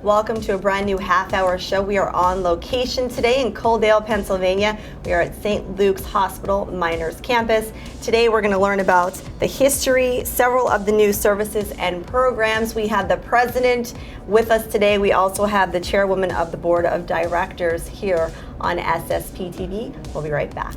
Welcome to a brand new half-hour show. We are on location today in Coaldale, Pennsylvania. We are at St. Luke's Hospital Miners Campus. Today we're going to learn about the history, several of the new services and programs. We have the president with us today. We also have the chairwoman of the board of directors here on SSP TV. We'll be right back.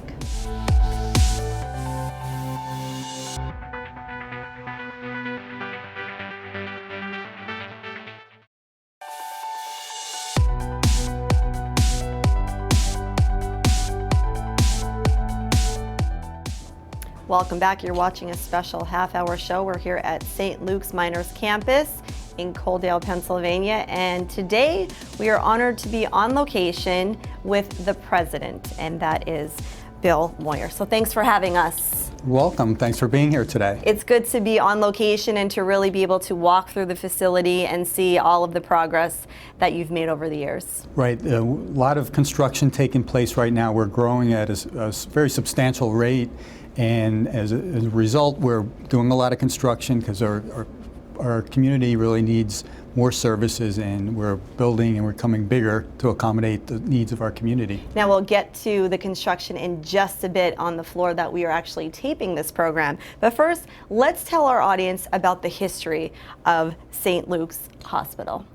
Welcome back. You're watching a special half-hour show. We're here at St. Luke's Miners Campus in Coaldale, Pennsylvania, and today we are honored to be on location with the president, and that is Bill Moyer. So thanks for having us. Welcome. Thanks for being here today. It's good to be on location and to really be able to walk through the facility and see all of the progress that you've made over the years. Right. A lot of construction taking place right now. We're growing at a very substantial rate. And as a result, we're doing a lot of construction because our community really needs more services, and we're building and we're becoming bigger to accommodate the needs of our community. Now we'll get to the construction in just a bit on the floor that we are actually taping this program. But first, let's tell our audience about the history of St. Luke's Hospital.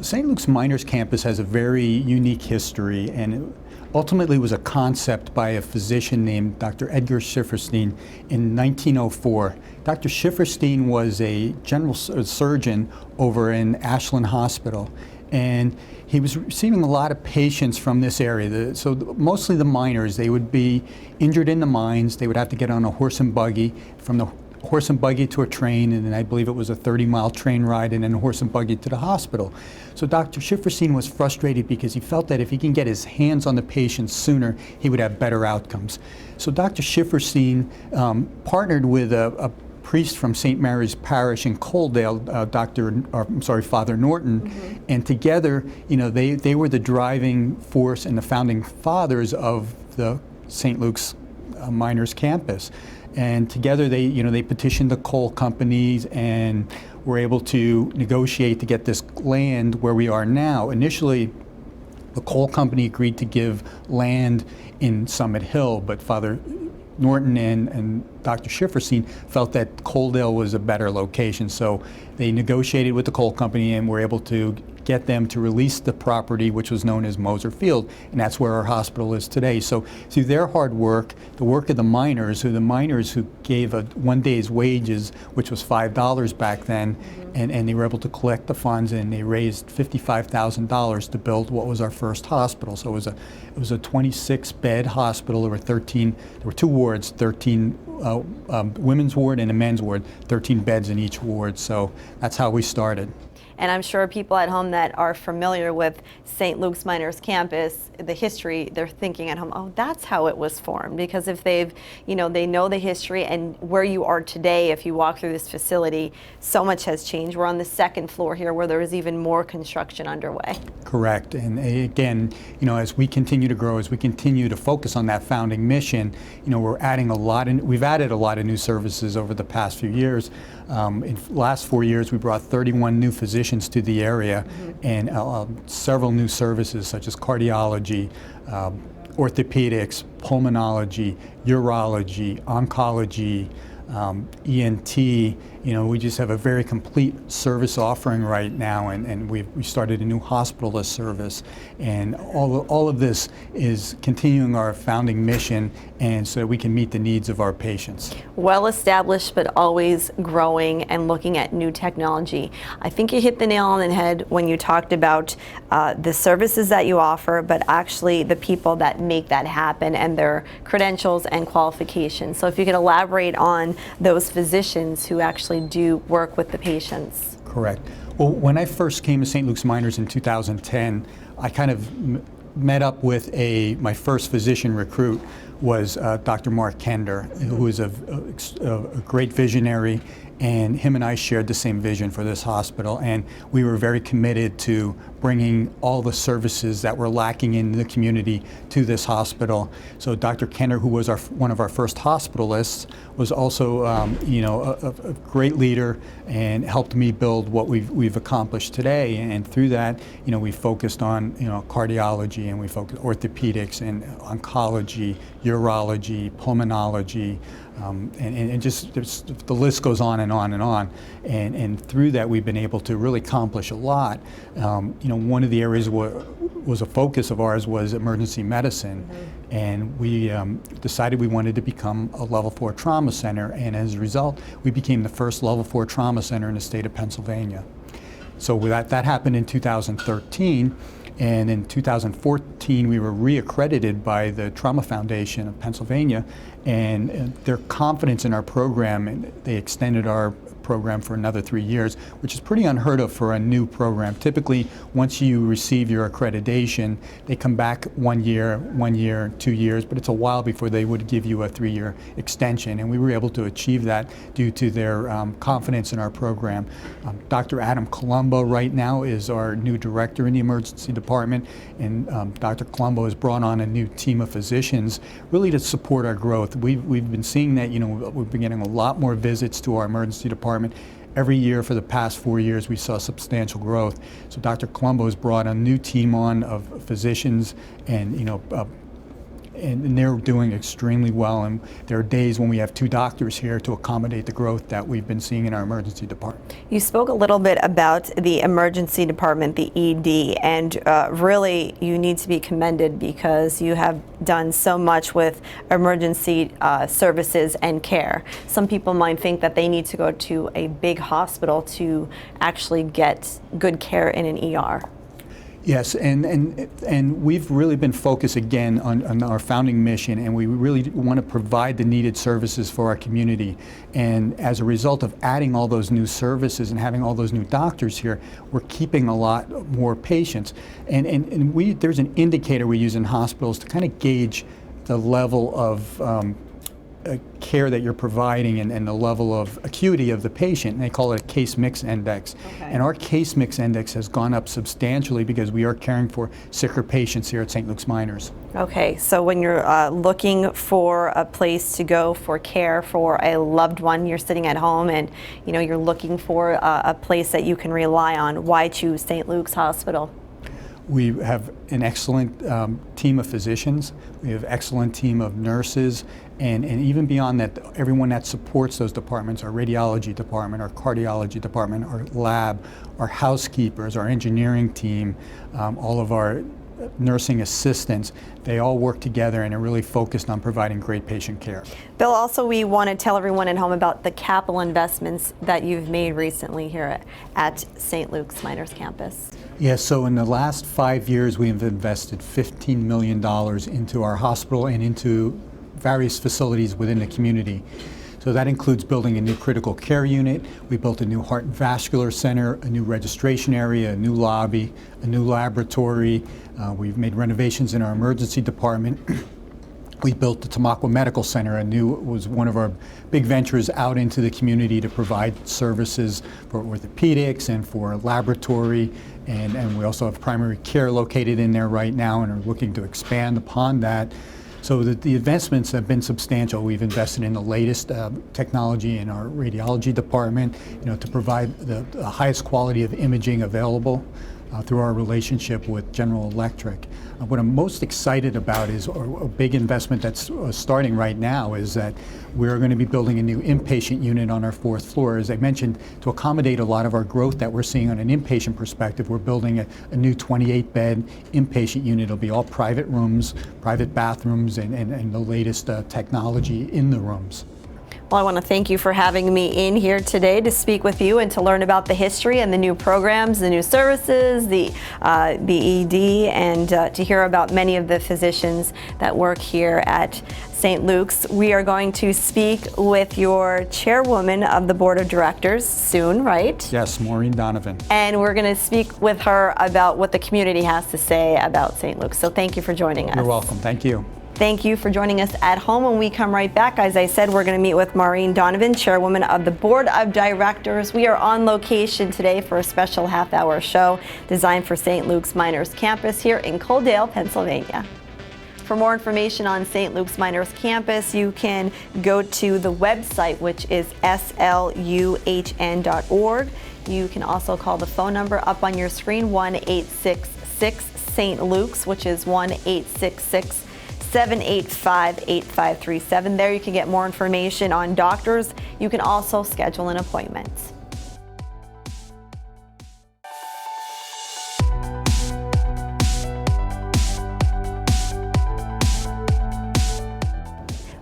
St. Luke's Miners Campus has a very unique history, and ultimately was a concept by a physician named Dr. Edgar Schifferstein in 1904. Dr. Schifferstein was a general surgeon over in Ashland Hospital, and he was receiving a lot of patients from this area. Mostly the miners, they would be injured in the mines. They would have to get on a horse and buggy from the horse and buggy to a train, and then I believe it was a 30-mile train ride and then a horse and buggy to the hospital. So Dr. Schifferstein was frustrated because he felt that if he can get his hands on the patients sooner, he would have better outcomes. So Dr. Schifferstein partnered with a priest from St. Mary's Parish in Coaldale, Father Norton, and together, they were the driving force and the founding fathers of the St. Luke's Miners Campus. And together they petitioned the coal companies and were able to negotiate to get this land where we are now. Initially, the coal company agreed to give land in Summit Hill, but Father Norton and Dr. Schifferstein felt that Coaldale was a better location. So they negotiated with the coal company and were able to get them to release the property, which was known as Moser Field, and that's where our hospital is today. So through their hard work, the work of the miners who gave a 1 day's wages, which was $5 back then, and they were able to collect the funds, and they raised $55,000 to build what was our first hospital. So it was a 26-bed hospital. There were two wards, 13 women's ward and a men's ward, 13 beds in each ward. So that's how we started. And I'm sure people at home that are familiar with St. Luke's Miners Campus, the history, they're thinking at home, oh, that's how it was formed. Because if they know the history and where you are today, if you walk through this facility, so much has changed. We're on the second floor here where there is even more construction underway. Correct. And again, as we continue to grow, as we continue to focus on that founding mission, we've added a lot of new services over the past few years. In the last 4 years, we brought 31 new physicians to the area, and several new services such as cardiology, orthopedics, pulmonology, urology, oncology, ENT. We just have a very complete service offering right now, and we started a new hospitalist service, and all of this is continuing our founding mission, and so that we can meet the needs of our patients. Well established, but always growing and looking at new technology. I think you hit the nail on the head when you talked about the services that you offer, but actually the people that make that happen and their credentials and qualifications. So if you could elaborate on those physicians who actually do work with the patients. Correct. Well, when I first came to St. Luke's Miners in 2010, I kind of met up with my first physician recruit was Dr. Mark Kender, who is a great visionary and him and I shared the same vision for this hospital, and we were very committed to bringing all the services that were lacking in the community to this hospital. So Dr. Kenner, who was one of our first hospitalists, was also a great leader and helped me build what we've accomplished today. And through that, we focused on cardiology, and we focused orthopedics and oncology, urology, pulmonology, and just the list goes on and on and on. And through that, we've been able to really accomplish a lot. One of the areas was a focus of ours was emergency medicine, and we decided we wanted to become a level 4 trauma center, and as a result, we became the first level 4 trauma center in the state of Pennsylvania. So that happened in 2013. And in 2014, we were reaccredited by the Trauma Foundation of Pennsylvania, and their confidence in our program, and they extended our program for another 3 years, which is pretty unheard of for a new program. Typically, once you receive your accreditation, they come back 1 year, 2 years, but it's a while before they would give you a 3-year extension. And we were able to achieve that due to their confidence in our program. Dr. Adam Colombo right now is our new director in the emergency department, and Dr. Colombo has brought on a new team of physicians really to support our growth. We've been seeing that, we've been getting a lot more visits to our emergency department. Every year for the past 4 years, we saw substantial growth. So Dr. Colombo has brought a new team on of physicians, and and they're doing extremely well. And there are days when we have 2 doctors here to accommodate the growth that we've been seeing in our emergency department. You spoke a little bit about the emergency department, the ED, and really you need to be commended because you have done so much with emergency services and care. Some people might think that they need to go to a big hospital to actually get good care in an ER. Yes, and we've really been focused again on our founding mission, and we really want to provide the needed services for our community. And as a result of adding all those new services and having all those new doctors here, we're keeping a lot more patients. And there's an indicator we use in hospitals to kind of gauge the level of care that you're providing and the level of acuity of the patient, and they call it a case mix index. Okay. And our case mix index has gone up substantially because we are caring for sicker patients here at St. Luke's Miners. Okay, so when you're looking for a place to go for care for a loved one, you're sitting at home and you're looking for a place that you can rely on, why choose St. Luke's Hospital? We have an excellent team of physicians. We have an excellent team of nurses, and even beyond that, everyone that supports those departments, our radiology department, our cardiology department, our lab, our housekeepers, our engineering team, all of our nursing assistants, they all work together and are really focused on providing great patient care. Bill, also we want to tell everyone at home about the capital investments that you've made recently here at St. Luke's Miners campus. Yes, so in the last 5 years, we have invested $15 million into our hospital and into various facilities within the community. So that includes building a new critical care unit. We built a new heart and vascular center, a new registration area, a new lobby, a new laboratory. We've made renovations in our emergency department. We built the Tamaqua Medical Center, was one of our big ventures out into the community to provide services for orthopedics and for laboratory. And we also have primary care located in there right now and are looking to expand upon that. So the investments have been substantial. We've invested in the latest technology in our radiology department, to provide the highest quality of imaging available through our relationship with General Electric. What I'm most excited about is a big investment that's starting right now is that we're going to be building a new inpatient unit on our 4th floor. As I mentioned, to accommodate a lot of our growth that we're seeing on an inpatient perspective, we're building a new 28-bed inpatient unit. It'll be all private rooms, private bathrooms, and the latest technology in the rooms. Well, I want to thank you for having me in here today to speak with you and to learn about the history and the new programs, the new services, the ED, and to hear about many of the physicians that work here at St. Luke's. We are going to speak with your chairwoman of the board of directors soon, right? Yes, Maureen Donovan. And we're going to speak with her about what the community has to say about St. Luke's. So thank you for joining us. You're welcome. Thank you. Thank you for joining us at home. When we come right back, as I said, we're going to meet with Maureen Donovan, Chairwoman of the Board of Directors. We are on location today for a special half-hour show designed for St. Luke's Miners Campus here in Coaldale, Pennsylvania. For more information on St. Luke's Miners Campus, you can go to the website, which is sluhn.org. You can also call the phone number up on your screen, 1-866-St. Luke's, which is 1-866-785-8537. There you can get more information on doctors. You can also schedule an appointment.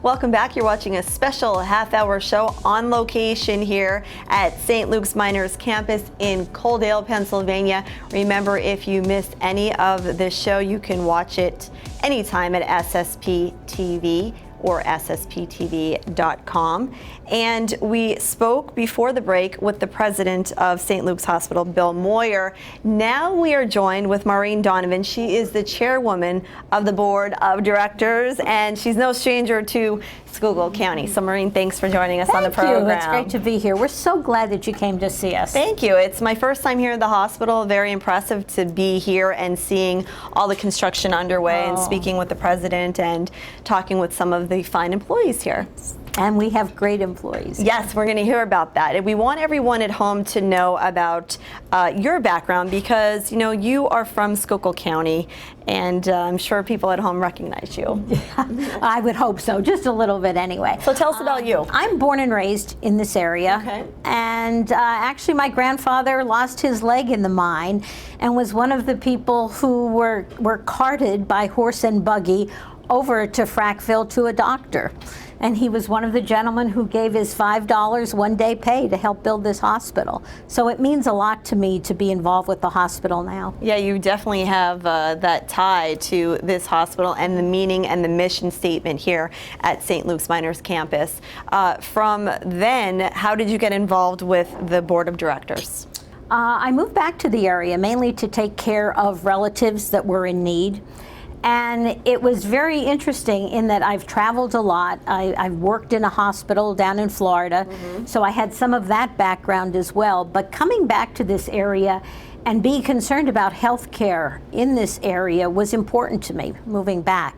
Welcome back. You're watching a special half-hour show on location here at St. Luke's Miners Campus in Coaldale, Pennsylvania. Remember, if you missed any of this show, you can watch it anytime at SSP TV or ssptv.com. And we spoke before the break with the president of St. Luke's Hospital, Bill Moyer. Now we are joined with Maureen Donovan. She is the chairwoman of the board of directors, and she's no stranger to Schuylkill County. So Maureen, thanks for joining us on the program. Thank you. It's great to be here. We're so glad that you came to see us. Thank you. It's my first time here at the hospital. Very impressive to be here and seeing all the construction underway and speaking with the president and talking with some of the fine employees here. And we have great employees. Yes, we're going to hear about that. And we want everyone at home to know about your background because, you know, you are from Schuylkill County, and I'm sure people at home recognize you. I would hope so, just a little bit anyway. So tell us about you. I'm born and raised in this area. Okay. And actually my grandfather lost his leg in the mine and was one of the people who were carted by horse and buggy over to Frackville to a doctor. And he was one of the gentlemen who gave his $5 one-day pay to help build this hospital. So it means a lot to me to be involved with the hospital now. Yeah, you definitely have that tie to this hospital and the meaning and the mission statement here at St. Luke's Miners Campus. From then, how did you get involved with the board of directors? I moved back to the area mainly to take care of relatives that were in need. And it was very interesting in that I've traveled a lot. I've worked in a hospital down in Florida, so I had some of that background as well. But coming back to this area and being concerned about health care in this area was important to me, moving back.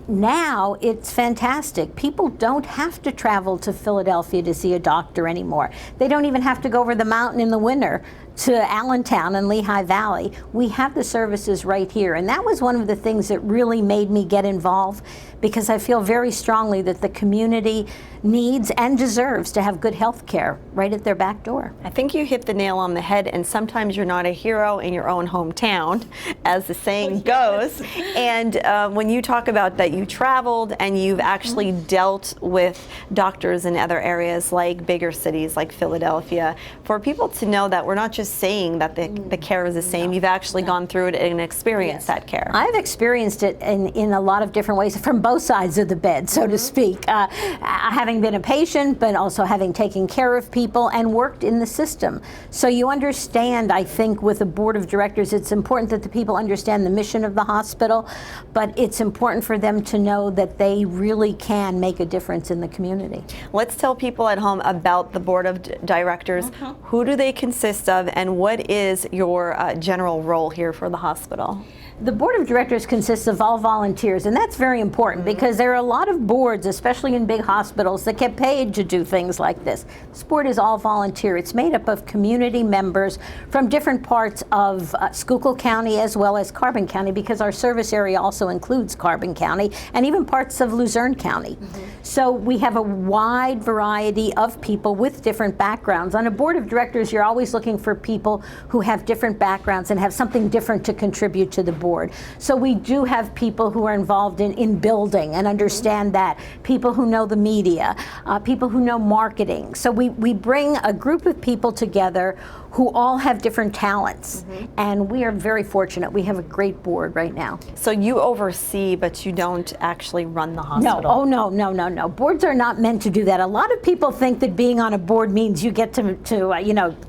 Now it's fantastic. People don't have to travel to Philadelphia to see a doctor anymore. They don't even have to go over the mountain in the winter to Allentown and Lehigh Valley. We have the services right here. And that was one of the things that really made me get involved, because I feel very strongly that the community needs and deserves to have good health care right at their back door. I think you hit the nail on the head, and sometimes you're not a hero in your own hometown, as the saying goes. And when you talk about that you traveled and you've actually dealt with doctors in other areas like bigger cities like Philadelphia, for people to know that we're not just saying that the care is the same, you've actually gone through it and experienced that care. I've experienced it in a lot of different ways from both sides of the bed, so to speak. Having been a patient, but also having taken care of people and worked in the system. So you understand, I think, with the board of directors, it's important that the people understand the mission of the hospital, but it's important for them to know that they really can make a difference in the community. Let's tell people at home about the board of directors. Who do they consist of, and what is your general role here for the hospital? The board of directors consists of all volunteers, and that's very important because there are a lot of boards, especially in big hospitals, that get paid to do things like this. This board is all volunteer. It's made up of community members from different parts of Schuylkill County as well as Carbon County, because our service area also includes Carbon County and even parts of Luzerne County. So we have a wide variety of people with different backgrounds. On a board of directors, you're always looking for people who have different backgrounds and have something different to contribute to the board. So we do have people who are involved in building and understand that, people who know the media, people who know marketing. So we bring a group of people together who all have different talents, and we are very fortunate. We have a great board right now. So you oversee, but you don't actually run the hospital? No, oh no. Boards are not meant to do that. A lot of people think that being on a board means you get to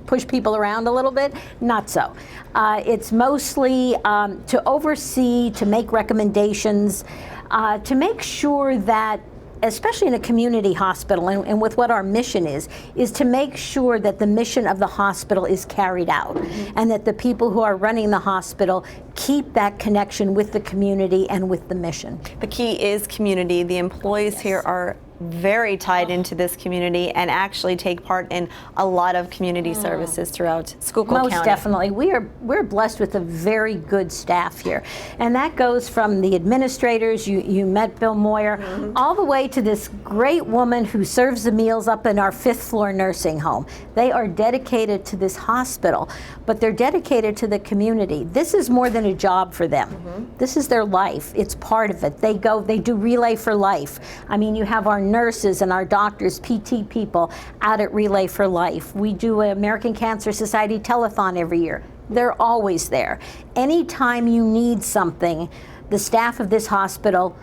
push people around a little bit. Not so. It's mostly to oversee, to make recommendations. to make sure that, especially in a community hospital, and with what our mission is to make sure that the mission of the hospital is carried out, and that the people who are running the hospital keep that connection with the community and with the mission. The key is community. The employees here are very tied into this community and actually take part in a lot of community services throughout Schuylkill County. Most definitely. We're blessed with a very good staff here. And that goes from the administrators, you met Bill Moyer, all the way to this great woman who serves the meals up in our 5th floor nursing home. They are dedicated to this hospital, but they're dedicated to the community. This is more than a job for them. This is their life. It's part of it. They do Relay for Life. I mean, you have our nurses and our doctors, PT people out at Relay for Life. We do an American Cancer Society telethon every year. They're always there. Anytime you need something, the staff of this hospital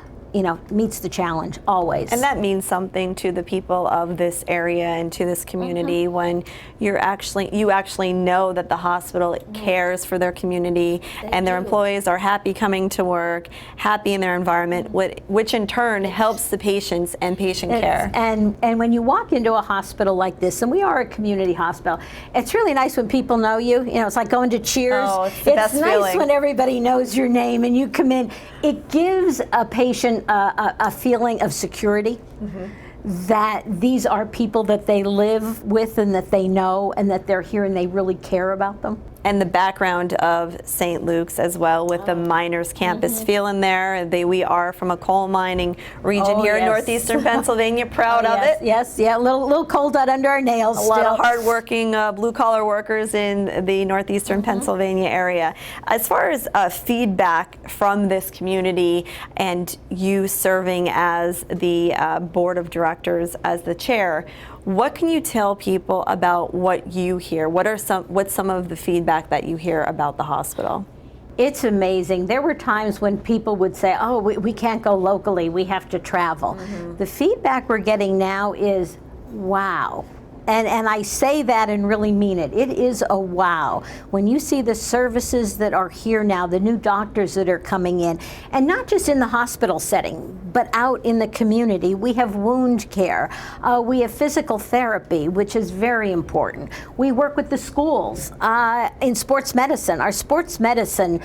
meets the challenge, always. And that means something to the people of this area and to this community when you actually know that the hospital cares for their community and their employees are happy coming to work, happy in their environment, which in turn helps the patients and patient care. And when you walk into a hospital like this, and we are a community hospital, it's really nice when people know you. It's like going to Cheers. Oh, it's the best nice feeling. When everybody knows your name and you come in. It gives a patient a feeling of security, that these are people that they live with and that they know and that they're here and they really care about them. And the background of St. Luke's as well, with the miners campus feel in there. We are from a coal mining region here in northeastern Pennsylvania, proud of it. Yes, yeah, a little cold out under our nails A lot of hardworking blue-collar workers in the northeastern Pennsylvania area. As far as feedback from this community and you serving as the board of directors, as the chair, what can you tell people about what you hear? What's some of the feedback that you hear about the hospital? It's amazing. There were times when people would say, oh, we can't go locally, we have to travel. The feedback we're getting now is, wow. And I say that and really mean it. It is a wow. When you see the services that are here now, the new doctors that are coming in, and not just in the hospital setting, but out in the community. We have wound care. We have physical therapy, which is very important. We work with the schools in sports medicine. Our sports medicine,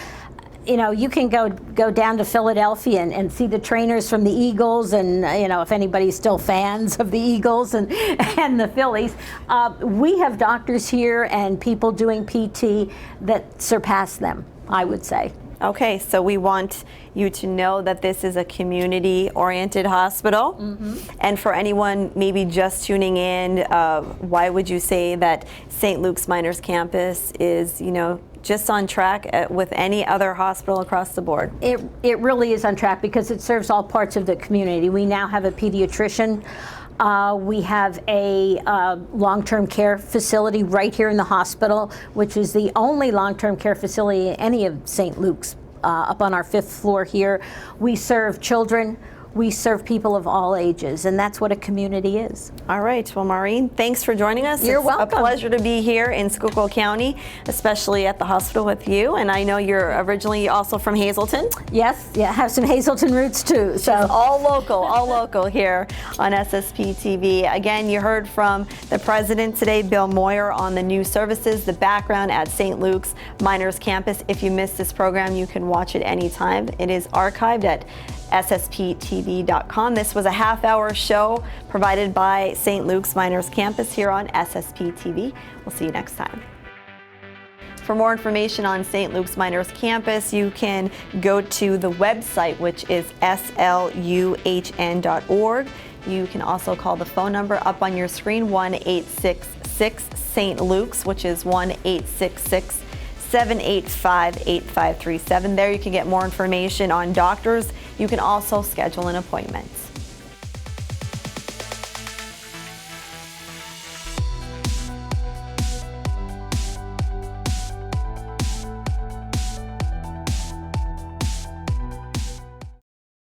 you can go down to Philadelphia and see the trainers from the Eagles, and if anybody's still fans of the Eagles and the Phillies. We have doctors here and people doing PT that surpass them, I would say. Okay, so we want you to know that this is a community-oriented hospital. And for anyone maybe just tuning in, why would you say that St. Luke's Miners Campus is, just on track with any other hospital across the board? It really is on track because it serves all parts of the community. We now have a pediatrician. We have a long-term care facility right here in the hospital, which is the only long-term care facility in any of St. Luke's, up on our 5th floor here. We serve children. We serve people of all ages, and that's what a community is. All right. Well, Maureen, thanks for joining us. You're welcome. It's a pleasure to be here in Schuylkill County, especially at the hospital with you. And I know you're originally also from Hazleton. Yes, yeah, have some Hazleton roots too. So all local here on SSP TV. Again, you heard from the president today, Bill Moyer, on the new services, the background at St. Luke's Miners Campus. If you missed this program, you can watch it anytime. It is archived at ssptv.com. This was a half-hour show provided by St. Luke's Miners Campus here on SSP TV. We'll see you next time. For more information on St. Luke's Miners Campus, you can go to the website, which is sluhn.org. You can also call the phone number up on your screen, 1-866-St. Luke's, which is 1-866-785-8537. There you can get more information on doctors. You can also schedule an appointment.